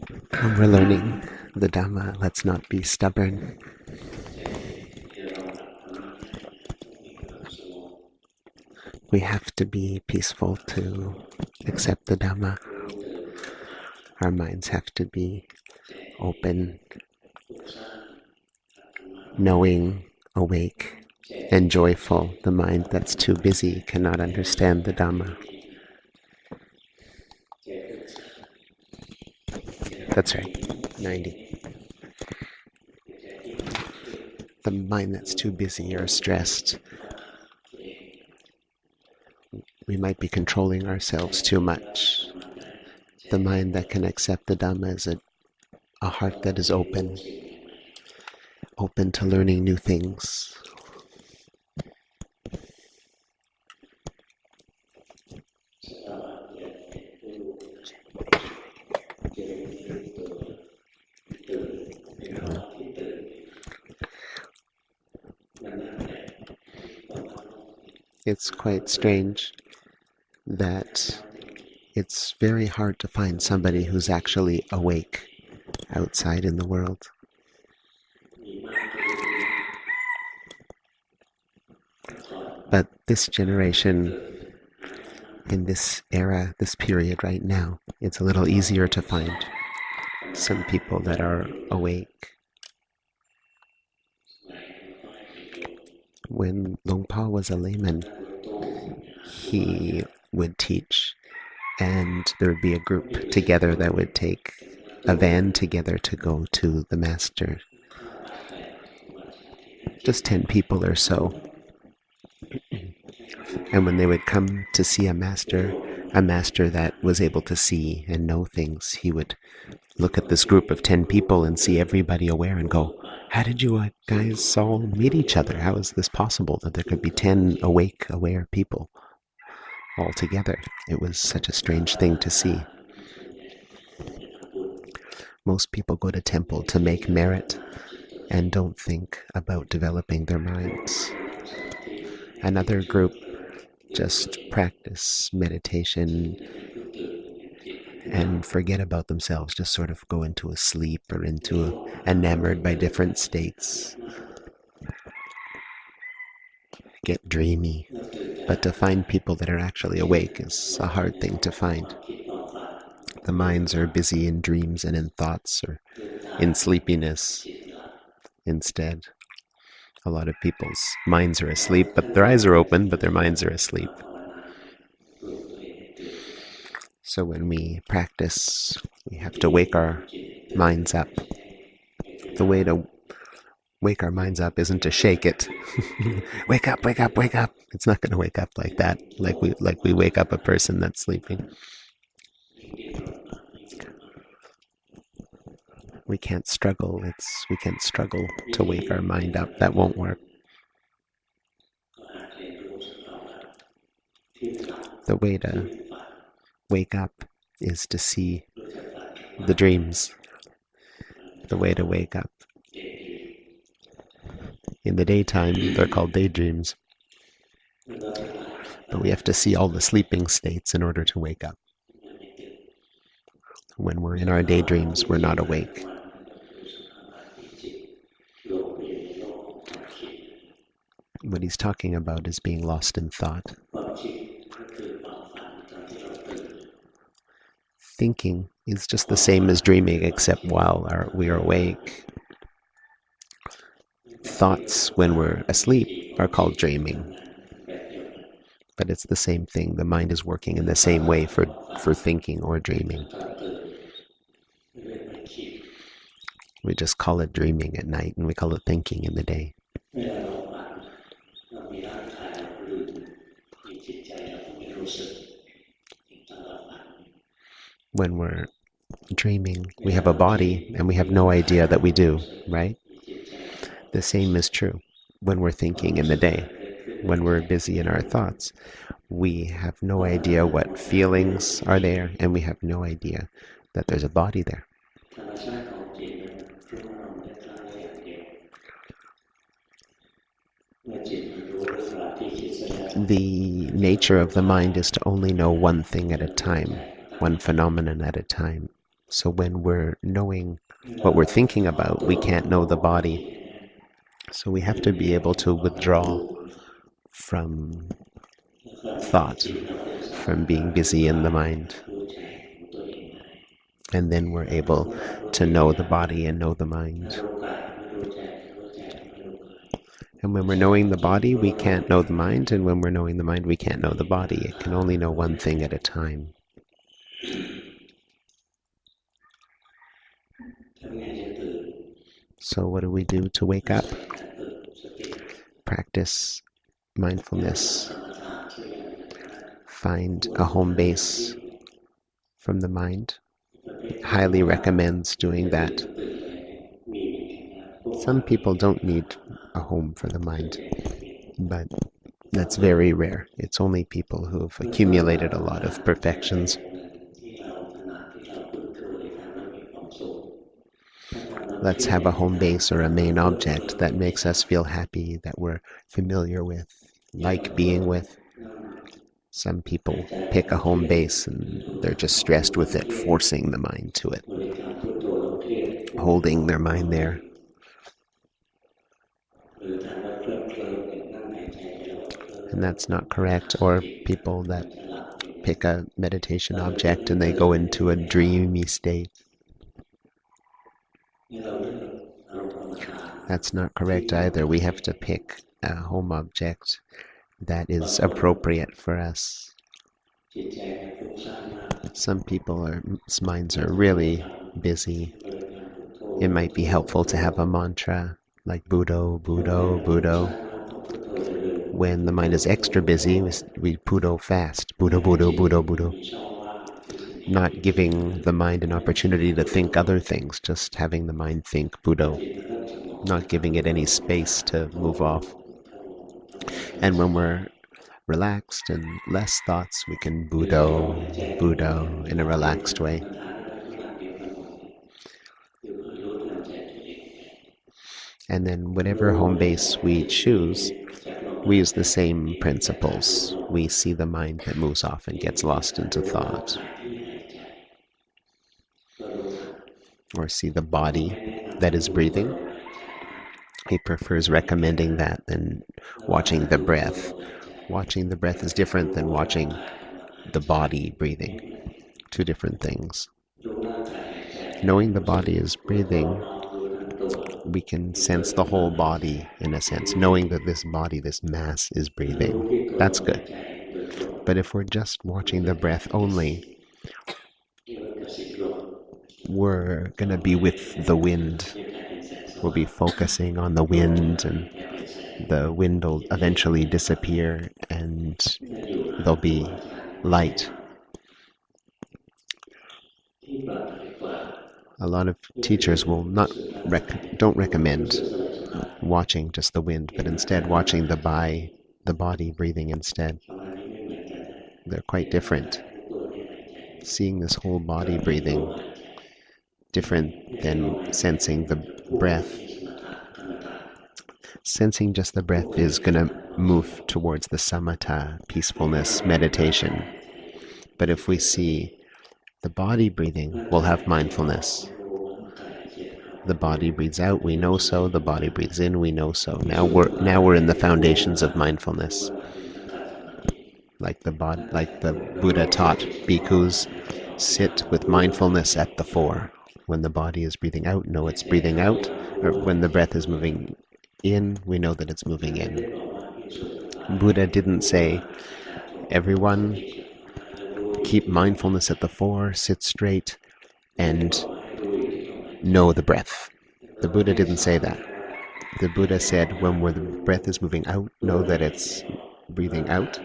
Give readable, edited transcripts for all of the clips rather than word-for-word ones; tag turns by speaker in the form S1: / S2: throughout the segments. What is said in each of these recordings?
S1: When we're learning the Dhamma, let's not be stubborn. We have to be peaceful to accept the Dhamma. Our minds have to be open, knowing, awake, and joyful. The mind that's too busy cannot understand the Dhamma. That's right, 90. The mind that's too busy or stressed, we might be controlling ourselves too much. The mind that can accept the Dhamma is a heart that is open to learning new things. It's quite strange that it's very hard to find somebody who's actually awake outside in the world. But this generation, in this era, this period right now, it's a little easier to find some people that are awake. When Luang Pa was a layman, he would teach, and there would be a group together that would take a van together to go to the master. Just 10 people or so. And when they would come to see a master that was able to see and know things, he would look at this group of 10 people and see everybody aware and go, how did you guys all meet each other? How is this possible that there could be 10 awake, aware people all together? It was such a strange thing to see. Most people go to temple to make merit and don't think about developing their minds. Another group just practice meditation and forget about themselves, just sort of go into a sleep or enamored by different states, get dreamy. But to find people that are actually awake is a hard thing to find. The minds are busy in dreams and in thoughts or in sleepiness instead. A lot of people's minds are asleep, but their eyes are open, but their minds are asleep. So when we practice, we have to wake our minds up. The way to wake our minds up isn't to shake it. Wake up, wake up, wake up. It's not going to wake up like that, like we wake up a person that's sleeping. We can't struggle. We can't struggle to wake our mind up. That won't work. The way to wake up is to see the dreams. The way to wake up. In the daytime, they're called daydreams. But we have to see all the sleeping states in order to wake up. When we're in our daydreams, we're not awake. What he's talking about is being lost in thought. Thinking is just the same as dreaming, except while we are awake. Thoughts, when we're asleep, are called dreaming. But it's the same thing. The mind is working in the same way for thinking or dreaming. We just call it dreaming at night, and we call it thinking in the day. When we're dreaming, we have a body, and we have no idea that we do, right? The same is true when we're thinking in the day. When we're busy in our thoughts, we have no idea what feelings are there, and we have no idea that there's a body there. The nature of the mind is to only know one thing at a time, one phenomenon at a time. So when we're knowing what we're thinking about, we can't know the body. So we have to be able to withdraw from thought, from being busy in the mind. And then we're able to know the body and know the mind. And when we're knowing the body, we can't know the mind. And when we're knowing the mind, we can't know the body. It can only know one thing at a time. So what do we do to wake up? Practice mindfulness. Find a home base from the mind. Highly recommends doing that. Some people don't need a home for the mind, but that's very rare. It's only people who have accumulated a lot of perfections. Let's have a home base or a main object that makes us feel happy, that we're familiar with, like being with. Some people pick a home base and they're just stressed with it, forcing the mind to it, holding their mind there. And that's not correct. Or people that pick a meditation object and they go into a dreamy state. That's not correct either. We have to pick a home object that is appropriate for us. Some people's minds are really busy. It might be helpful to have a mantra like Buddho, Buddho, Buddho. When the mind is extra busy, we Buddho fast. Buddho, Buddho, Buddho, Buddho. Not giving the mind an opportunity to think other things, just having the mind think Buddho. Not giving it any space to move off. And when we're relaxed and less thoughts, we can Buddho, Buddho in a relaxed way. And then whatever home base we choose, we use the same principles. We see the mind that moves off and gets lost into thought. Or see the body that is breathing. He prefers recommending that than watching the breath. Watching the breath is different than watching the body breathing. Two different things. Knowing the body is breathing, we can sense the whole body in a sense. Knowing that this body, this mass is breathing, that's good. But if we're just watching the breath only, we're going to be with the wind. We'll be focusing on the wind, and the wind will eventually disappear and there'll be light. A lot of teachers will don't recommend watching just the wind, but instead watching the body breathing instead. They're quite different. Seeing this whole body breathing, different than sensing the breath. Sensing just the breath is going to move towards the samatha, peacefulness, meditation. But if we see the body breathing, we'll have mindfulness. The body breathes out, we know so. The body breathes in, we know so. Now we're in the foundations of mindfulness. Like the Buddha taught bhikkhus, sit with mindfulness at the fore. When the body is breathing out, know it's breathing out. Or when the breath is moving in, we know that it's moving in. Buddha didn't say, everyone keep mindfulness at the fore, sit straight, and know the breath. The Buddha didn't say that. The Buddha said, when the breath is moving out, know that it's breathing out.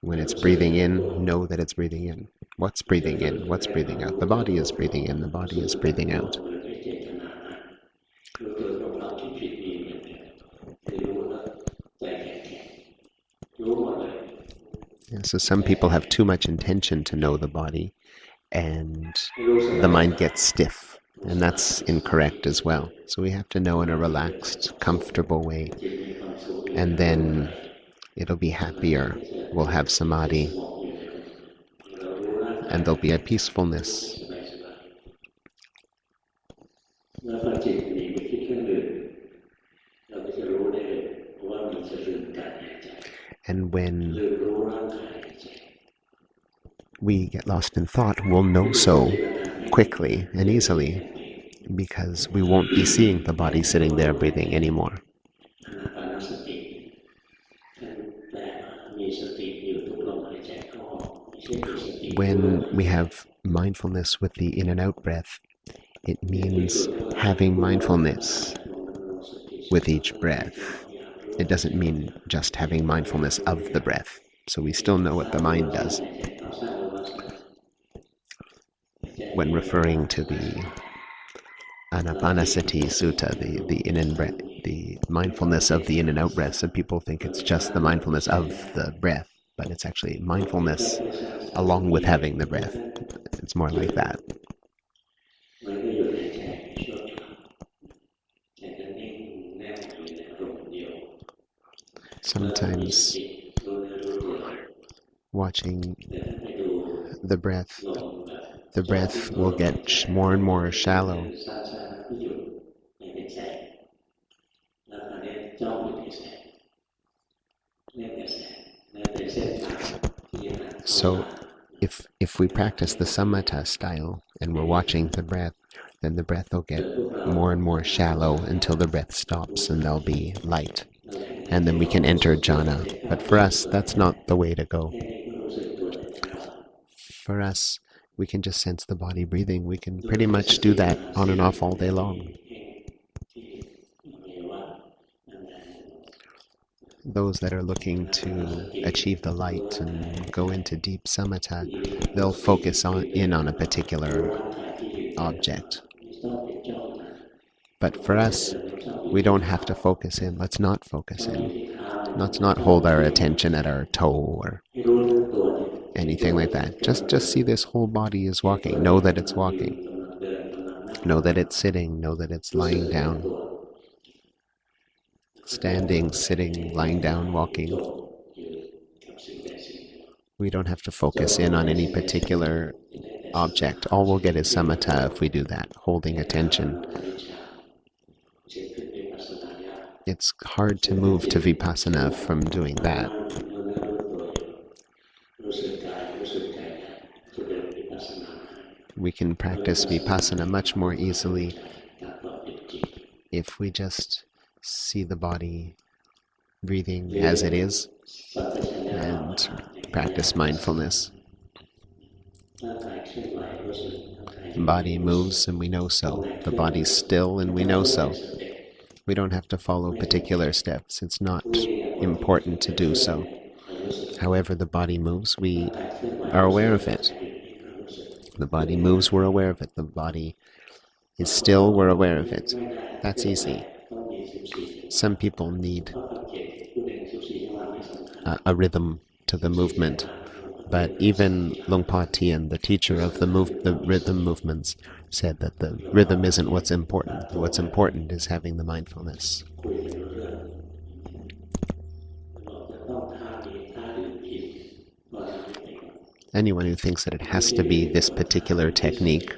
S1: When it's breathing in, know that it's breathing in. What's breathing in? What's breathing out? The body is breathing in, the body is breathing out. Yeah, so some people have too much intention to know the body, and the mind gets stiff, and that's incorrect as well. So we have to know in a relaxed, comfortable way, and then it'll be happier. We'll have samadhi, and there'll be a peacefulness. get lost in thought, we'll know so quickly and easily because we won't be seeing the body sitting there breathing anymore. When we have mindfulness with the in and out breath, it means having mindfulness with each breath. It doesn't mean just having mindfulness of the breath. So we still know what the mind does. When referring to the Anapanasati Sutta, the in and breath, the mindfulness of the in and out breath, some people think it's just the mindfulness of the breath, but it's actually mindfulness along with having the breath. It's more like that. Sometimes watching the breath will get more and more shallow. So if we practice the samatha style and we're watching the breath, then the breath will get more and more shallow until the breath stops and there'll be light. And then we can enter jhana. But for us, that's not the way to go. For us, we can just sense the body breathing. We can pretty much do that on and off all day long. Those that are looking to achieve the light and go into deep samatha, they'll focus in on a particular object. But for us, we don't have to focus in. Let's not focus in. Let's not hold our attention at our toe or anything like that. Just see this whole body is walking. Know that it's walking. Know that it's sitting. Know that it's lying down. Standing, sitting, lying down, walking. We don't have to focus in on any particular object. All we'll get is samatha if we do that, holding attention. It's hard to move to vipassana from doing that. We can practice vipassana much more easily if we just see the body breathing as it is and practice mindfulness. The body moves and we know so. The body's still and we know so. We don't have to follow particular steps. It's not important to do so. However the body moves, we are aware of it. The body moves, we're aware of it. The body is still, we're aware of it. That's easy. Some people need a rhythm to the movement, but even Lungpa Tien, the teacher of the rhythm movements, said that the rhythm isn't what's important. What's important is having the mindfulness. Anyone who thinks that it has to be this particular technique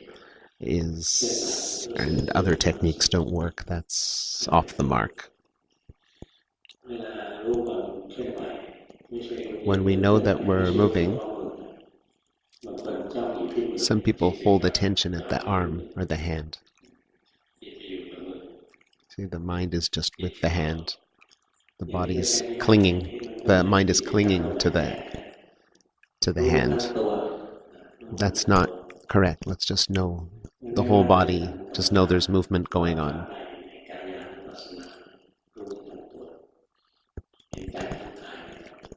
S1: and other techniques don't work, that's off the mark. When we know that we're moving, some people hold attention at the arm or the hand. See, the mind is just with the hand. The body's clinging. The mind is clinging to the hand. That's not correct. Let's just know the whole body. Just know there's movement going on.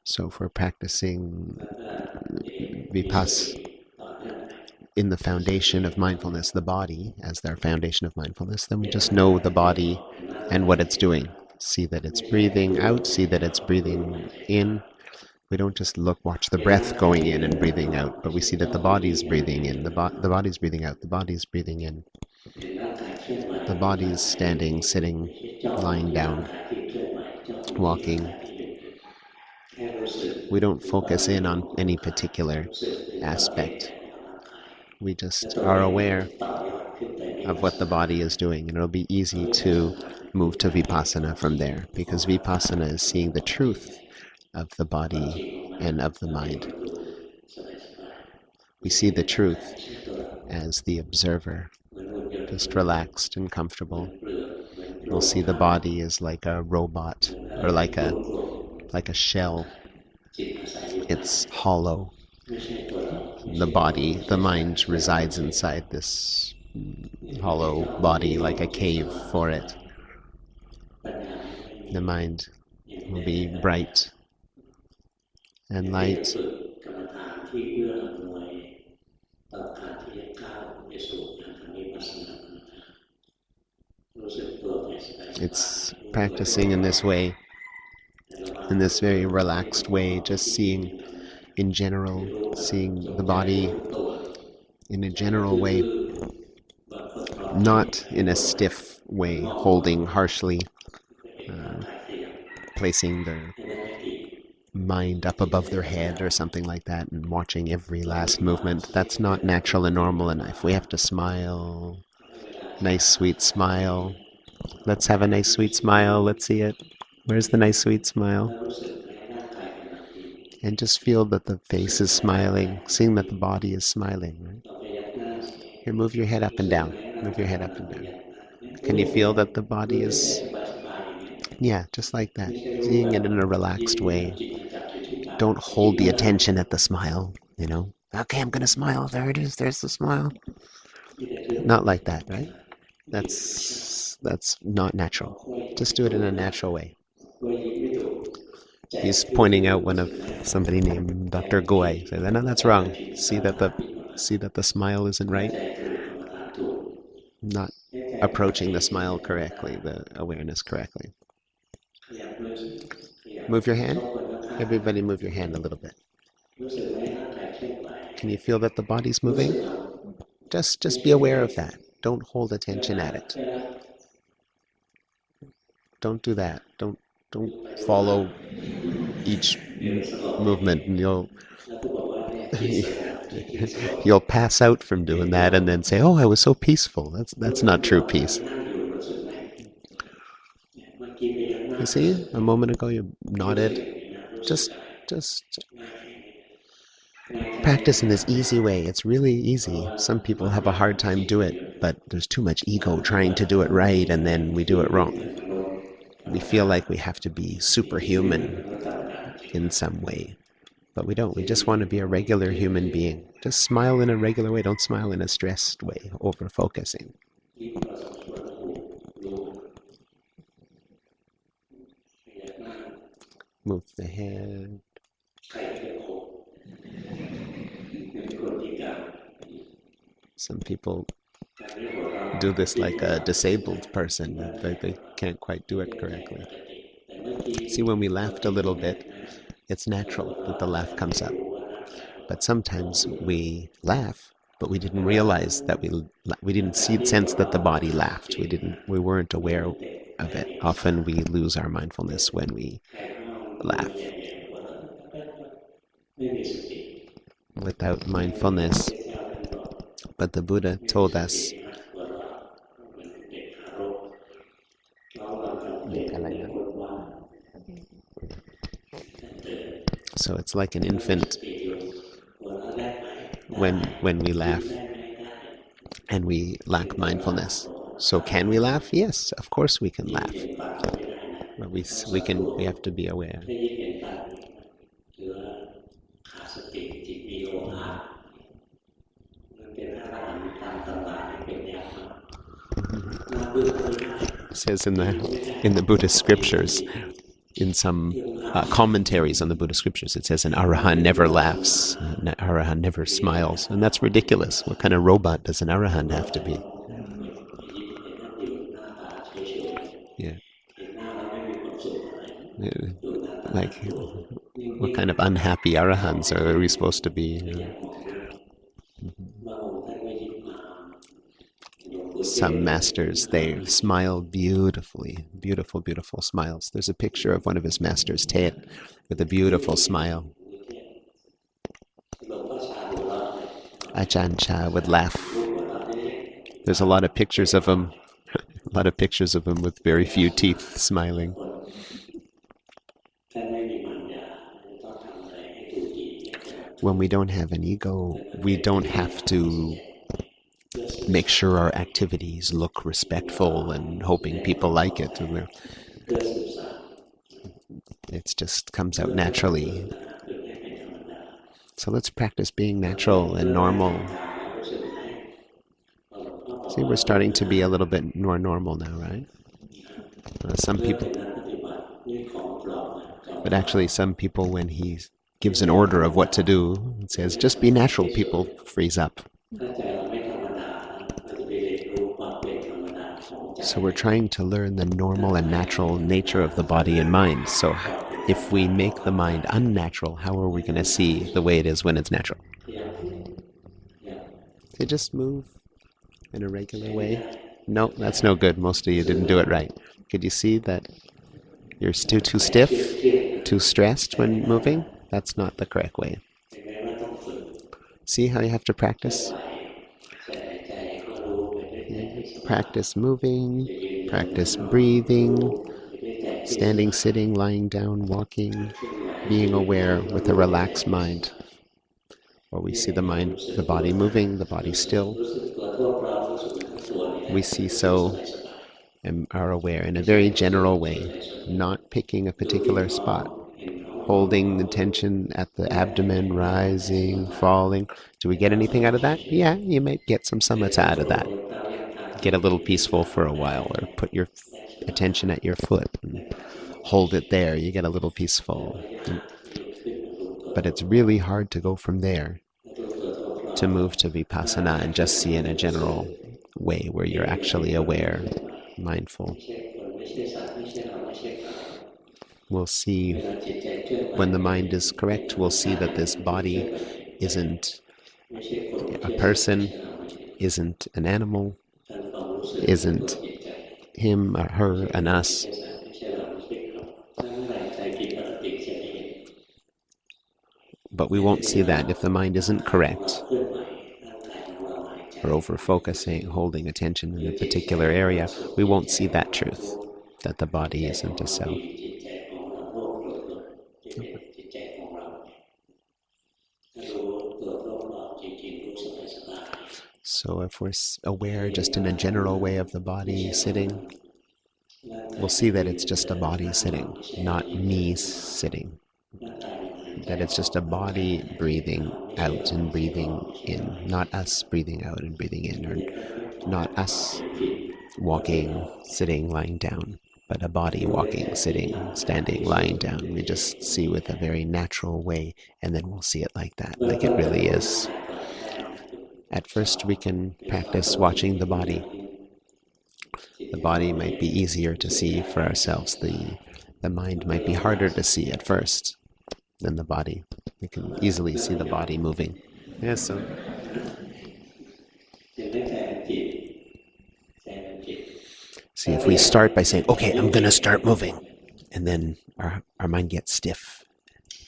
S1: So if we're practicing vipassana in the foundation of mindfulness, the body as their foundation of mindfulness, then we just know the body and what it's doing. See that it's breathing out, see that it's breathing in. We don't just watch the breath going in and breathing out, but we see that the body's breathing in, the body's breathing out, the body's breathing in. The body's standing, sitting, lying down, walking. We don't focus in on any particular aspect. We just are aware of what the body is doing, and it'll be easy to move to vipassana from there, because vipassana is seeing the truth of the body and of the mind. We see the truth as the observer, just relaxed and comfortable. We'll see the body as like a robot or like a shell. It's hollow. The body, the mind resides inside this hollow body like a cave for it. The mind will be bright and light. It's practicing in this way, in this very relaxed way, just seeing in general, seeing the body in a general way, not in a stiff way, holding harshly, placing their mind up above their head or something like that and watching every last movement. That's not natural and normal enough. We have to smile, nice sweet smile. Let's have a nice sweet smile. Let's see it. Where's the nice sweet smile? And just feel that the face is smiling, seeing that the body is smiling. Right? Here, move your head up and down. Move your head up and down. Can you feel that the body is... Yeah, just like that. Seeing it in a relaxed way. Don't hold the attention at the smile, you know. Okay, I'm going to smile. There it is. There's the smile. Not like that, right? That's not natural. Just do it in a natural way. He's pointing out somebody named Dr. Goy. Say, no, that's wrong. See that the smile isn't right. Not approaching the smile correctly, the awareness correctly. Move your hand. Everybody, move your hand a little bit. Can you feel that the body's moving? Just be aware of that. Don't hold attention at it. Don't do that. Don't follow each movement, and you'll pass out from doing that and then say, "Oh, I was so peaceful." That's not true peace. You see, a moment ago you nodded. Just practice in this easy way. It's really easy. Some people have a hard time do it, but there's too much ego trying to do it right, and then we do it wrong. We feel like we have to be superhuman in some way, but we don't. We just want to be a regular human being. Just smile in a regular way. Don't smile in a stressed way, over-focusing. Move the head. Some people do this like a disabled person. They can't quite do it correctly. See, when we laughed a little bit, it's natural that the laugh comes up. But sometimes we laugh, but we didn't realize that we didn't sense that the body laughed. We weren't aware of it. Often we lose our mindfulness when we laugh. Without mindfulness. But the Buddha told us so it's like an infant when we laugh and we lack mindfulness. So can we laugh? Yes, of course we can laugh. But we have to be aware. It says in the Buddhist scriptures, in some commentaries on the Buddhist scriptures, it says an arahant never laughs, an arahant never smiles, and that's ridiculous. What kind of robot does an arahant have to be? Yeah. Like, what kind of unhappy arahants are we supposed to be? Some masters, they smile beautifully, beautiful, beautiful smiles. There's a picture of one of his masters, Tet, with a beautiful smile. Ajahn Chah would laugh. There's a lot of pictures of him, with very few teeth, smiling. when we don't have an ego, we don't have to make sure our activities look respectful and hoping people like it. It just comes out naturally. So let's practice being natural and normal. See, we're starting to be a little bit more normal now, right? Some people, but actually some people, when he gives an order of what to do, and says, just be natural, people freeze up. So we're trying to learn the normal and natural nature of the body and mind. So if we make the mind unnatural, how are we going to see the way it is when it's natural? So just move in a regular way. No, that's no good. Most of you didn't do it right. Could you see that you're still too stiff, too stressed when moving? That's not the correct way. See how you have to practice? Practice moving, practice breathing, standing, sitting, lying down, walking, being aware with a relaxed mind. Or we see the mind, the body moving, the body still. We see so and are aware in a very general way, not picking a particular spot, holding the tension at the abdomen, rising, falling. Do we get anything out of that? Yeah, you might get some samatha out of that. Get a little peaceful for a while, or put your attention at your foot and hold it there. You get a little peaceful. But it's really hard to go from there to move to vipassana and just see in a general way where you're actually aware, mindful. We'll see when the mind is correct, we'll see that this body isn't a person, isn't an animal, isn't him or her and us. But we won't see that if the mind isn't correct, or over-focusing, holding attention in a particular area. We won't see that truth, that the body isn't a self. So if we're aware just in a general way of the body sitting, we'll see that it's just a body sitting, not me sitting. That it's just a body breathing out and breathing in, not us breathing out and breathing in, or not us walking, sitting, lying down, but a body walking, sitting, standing, lying down. We just see with a very natural way, and then we'll see it like that, like it really is. At first we can practice watching the body. The body might be easier to see for ourselves. The mind might be harder to see at first than the body. We can easily see the body moving. Yeah, so see, if we start by saying, okay, I'm going to start moving, and then our mind gets stiff,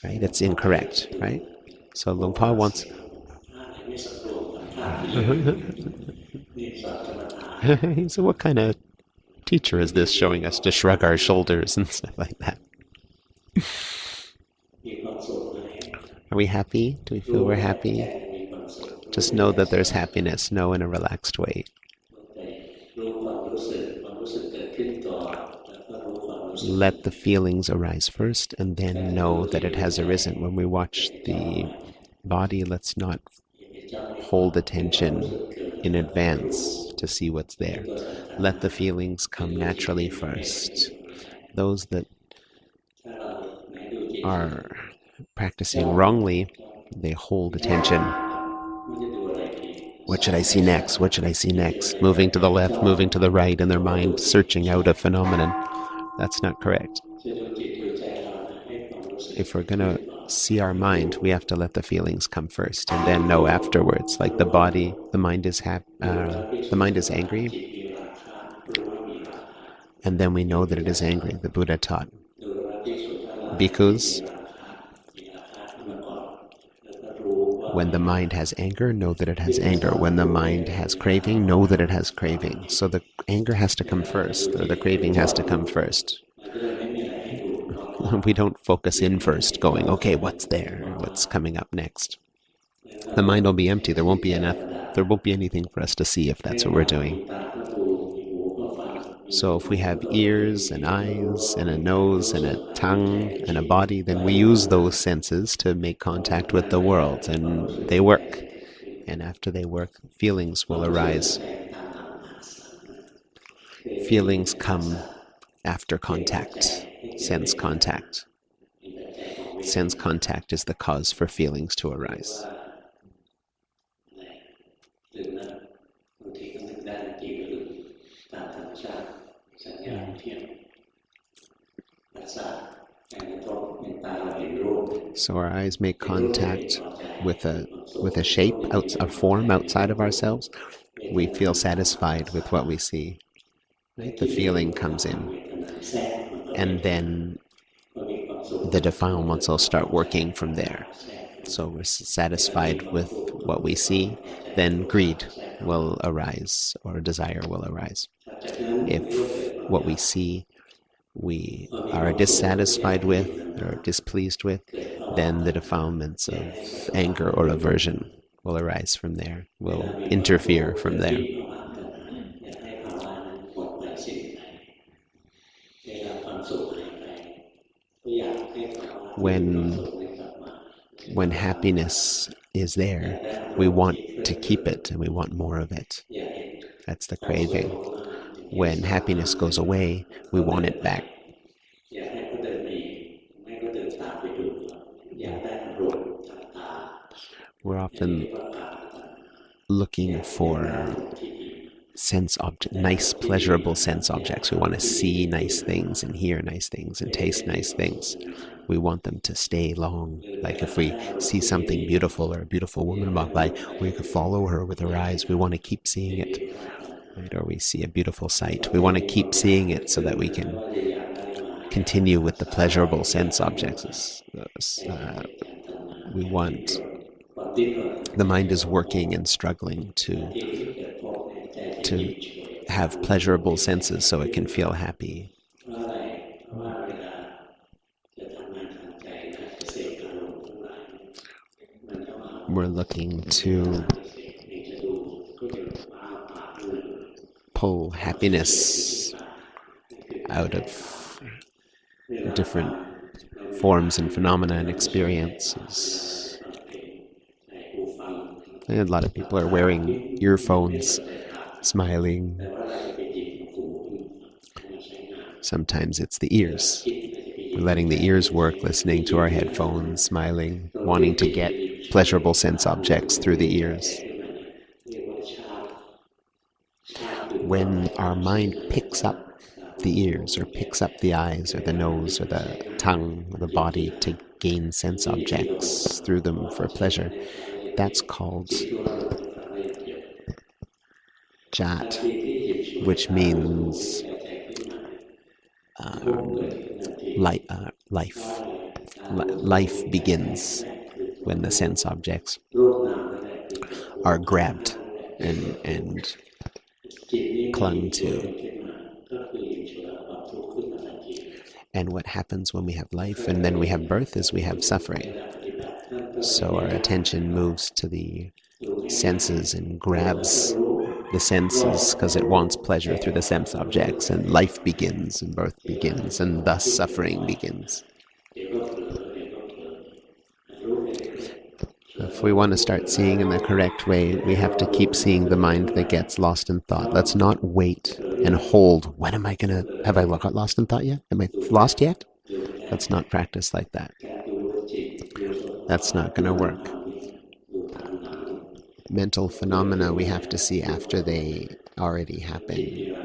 S1: right? It's incorrect, right? So Luang Pa wants... So what kind of teacher is this showing us to shrug our shoulders and stuff like that? Are we happy? Do we feel we're happy? Just know that there's happiness. Know in a relaxed way. Let the feelings arise first, and then know that it has arisen. When we watch the body, let's not hold attention in advance to see what's there. Let the feelings come naturally first. Those that are practicing wrongly, they hold attention. What should I see next? What should I see next? Moving to the left, moving to the right, in their mind, searching out a phenomenon. That's not correct. If we're going to see our mind, we have to let the feelings come first, and then know afterwards. Like the body, the mind is angry, and then we know that it is angry. The Buddha taught bhikkhus, when the mind has anger, know that it has anger. When the mind has craving, know that it has craving. So the anger has to come first, or the craving has to come first. we don't focus in first, going, okay, what's there? What's coming up next? The mind will be empty. There won't be anything for us to see if that's what we're doing. So if we have ears and eyes and a nose and a tongue and a body, then we use those senses to make contact with the world, and they work. And after they work, feelings will arise. Feelings come after contact, sense contact. Sense contact is the cause for feelings to arise. So our eyes make contact with a shape, a form outside of ourselves. We feel satisfied with what we see. Right? The feeling comes in, and then the defilements will start working from there. So we're satisfied with what we see, then greed will arise, or desire will arise. If what we see we are dissatisfied with or displeased with, then the defilements of anger or aversion will arise from there, will interfere from there. When happiness is there, we want to keep it and we want more of it. That's the craving. When happiness goes away, we want it back. We're often looking for nice, pleasurable sense objects. We want to see nice things and hear nice things and taste nice things. We want them to stay long. Like if we see something beautiful or a beautiful woman walk by, we could follow her with our eyes. We want to keep seeing it. Right? Or we see a beautiful sight. We want to keep seeing it so that we can continue with the pleasurable sense objects. The mind is working and struggling to have pleasurable senses so it can feel happy. We're looking to pull happiness out of different forms and phenomena and experiences. And a lot of people are wearing earphones, smiling. Sometimes it's the ears. We're letting the ears work, listening to our headphones, smiling, wanting to get pleasurable sense objects through the ears. When our mind picks up the ears or picks up the eyes or the nose or the tongue or the body to gain sense objects through them for pleasure, that's called jat, which means life. Life begins when the sense objects are grabbed and clung to. And what happens when we have life and then we have birth is we have suffering. So our attention moves to the senses and grabs the senses because it wants pleasure through the sense objects, and life begins and birth begins, and thus suffering begins. If we want to start seeing in the correct way, we have to keep seeing the mind that gets lost in thought. Let's not wait and hold, have I got lost in thought yet? Am I lost yet? Let's not practice like that. That's not going to work. Mental phenomena we have to see after they already happen.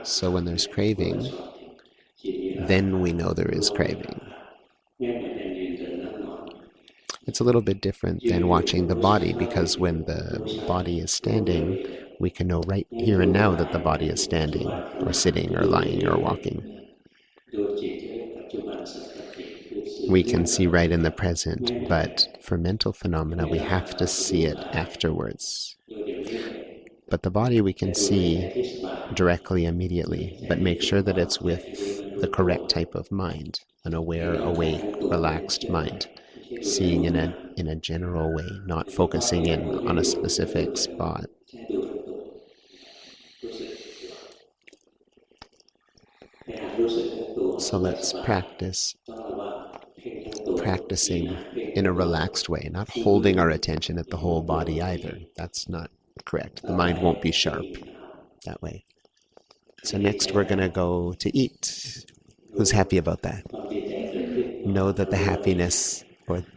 S1: So when there's craving, then we know there is craving. It's a little bit different than watching the body, because when the body is standing, we can know right here and now that the body is standing, or sitting, or lying, or walking. We can see right in the present, but for mental phenomena, we have to see it afterwards. But the body we can see directly, immediately, but make sure that it's with the correct type of mind, an aware, awake, relaxed mind, seeing in a general way, not focusing in on a specific spot. So let's practicing in a relaxed way, not holding our attention at the whole body either. That's not correct. The mind won't be sharp that way. So next we're going to go to eat. Who's happy about that? Know that the happiness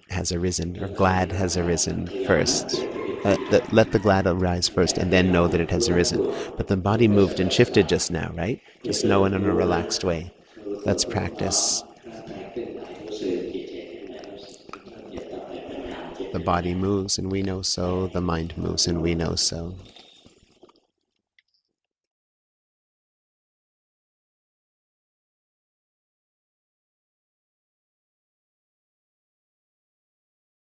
S1: has arisen, or glad has arisen first. Let the glad arise first, and then know that it has arisen. But the body moved and shifted just now, right? Just know it in a relaxed way. Let's practice. The body moves and we know so. The mind moves and we know so.